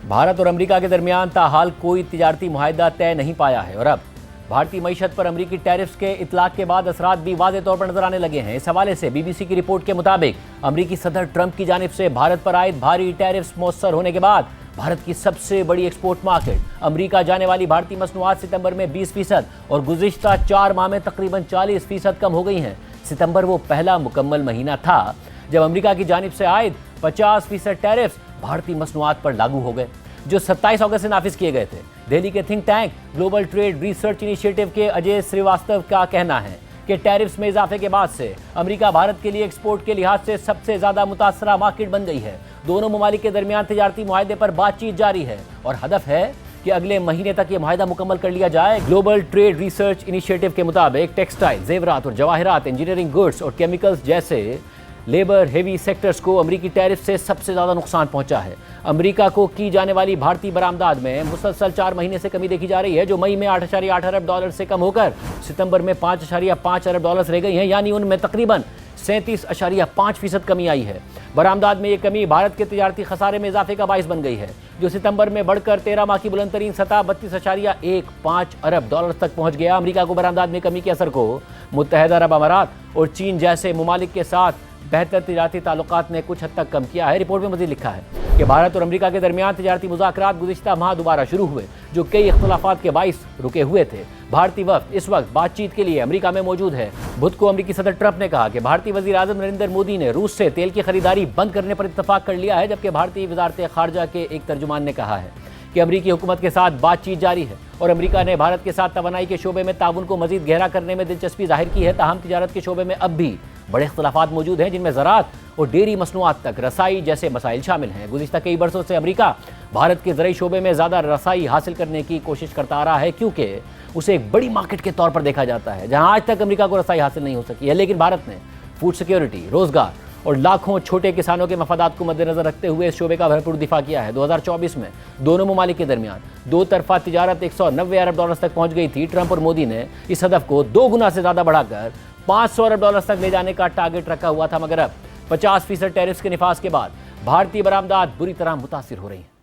भारत और अमेरिका के दरमियान ताहाल कोई तिजारती मुआहदा तय नहीं पाया है और अब भारतीय मईशत पर अमेरिकी टैरिफ्स के इतलाक के बाद असरात भी वाज़े तौर पर नजर आने लगे हैं। इस हवाले से बीबीसी की रिपोर्ट के मुताबिक अमेरिकी सदर ट्रंप की जानिब से भारत पर आयद भारी टैरिफ्स मौसर होने के बाद भारत की सबसे बड़ी एक्सपोर्ट मार्केट अमेरिका जाने वाली भारतीय मसनूआत सितंबर में 20% और गुज़िश्ता 4 माह में तकरीबन 40% कम हो गई हैं। सितंबर वो पहला मुकम्मल महीना था जब अमेरिका की जानिब से आयद 50% टैरिफ्स भारतीय मसनूआत पर लागू हो गए, जो 27 अगस्त से नाफिज किए गए थे। दिल्ली के think tank global trade research initiative के अजय श्रीवास्तव का कहना है कि टैरिफ्स में इजाफे के बाद से अमेरिका भारत के लिए एक्सपोर्ट के लिहाज से सबसे ज्यादा मुतासरा मार्केट बन गई है। दोनों ममालिक के दरमियान तिजारती मुआहदे पर बातचीत जारी है और हदफ है कि अगले महीने तक ये मुआहदा मुकम्मल कर लिया जाए। ग्लोबल ट्रेड रिसर्च इनिशिएटिव के मुताबिक टेक्सटाइल, जेवरात और जवाहरात, इंजीनियरिंग गुड्स और केमिकल्स जैसे लेबर हेवी सेक्टर्स को अमेरिकी टैरिफ से सबसे ज़्यादा नुकसान पहुंचा है। अमेरिका को की जाने वाली भारतीय बरामदात में मुसलसल 4 महीने से कमी देखी जा रही है, जो मई में 8.8 अरब डॉलर से कम होकर सितंबर में 5.5 अरब डॉलर रह गई हैं, यानी उनमें तकरीबन 37.5% कमी आई है। बरामदात में ये कमी भारत के तिजारती खसारे में इजाफे का बाइस बन गई है, जो सितंबर में बढ़कर 13 माह की बुलंद तरीन सतह 32.15 अरब डॉलर तक पहुंच गया। अमेरिका को बरामदात में कमी के असर को मुत्तहदा अरब अमारात और चीन जैसे ममालिक के साथ बेहतर तिजारती ताल्लुकात ने कुछ हद तक कम किया है। रिपोर्ट में मज़ीद लिखा है कि भारत और अमेरिका के दरमियान तिजारती मुज़ाकरात गुज़िश्ता माह दोबारा शुरू हुए, जो कई इख्तिलाफ़ात के बाइस रुके हुए थे। भारतीय वफ़द इस वक्त बातचीत के लिए अमेरिका में मौजूद है। बुध को अमेरिकी सदर ट्रंप ने कहा कि भारतीय वज़ीर आज़म नरेंद्र मोदी ने रूस से तेल की खरीदारी बंद करने पर इत्तफ़ाक़ कर लिया है, जबकि भारतीय वज़ारत ख़ारजा के एक तर्जुमान ने कहा है कि अमेरिकी हुकूमत के साथ बातचीत जारी है और अमेरिका ने भारत के साथ तवानाई के शोबे में ताउन को मज़ीद गहरा करने में दिलचस्पी जाहिर की है। ताहम तिजारत के शोबे में अब भी बड़े इख्तिलाफ़ात मौजूद हैं, जिनमें ज़राअत और डेयरी मसनूआत तक रसाई जैसे मसाइल शामिल हैं। गुज़िश्ता कई बरसों से अमेरिका भारत के ज़रई शोबे में ज़्यादा रसाई हासिल करने की कोशिश करता आ रहा है, क्योंकि उसे एक बड़ी मार्केट के तौर पर देखा जाता है, जहाँ आज तक अमेरिका को रसाई हासिल नहीं हो सकी है। लेकिन भारत ने फूड सिक्योरिटी, रोज़गार और लाखों छोटे किसानों के मफादात को मद्देनजर रखते हुए इस शोबे का भरपूर दिफा किया है। 2024 में दोनों ममालिक के दरमियान दो तरफा तिजारत 190 अरब डॉलर तक पहुंच गई थी। ट्रंप और मोदी ने इस हदफ को 2 गुना से ज़्यादा बढ़ाकर 500 अरब डॉलर तक ले जाने का टारगेट रखा हुआ था, मगर अब 50% टैरिफ्स के निफाज के बाद भारतीय बरामदात बुरी तरह मुतासिर हो रही हैं।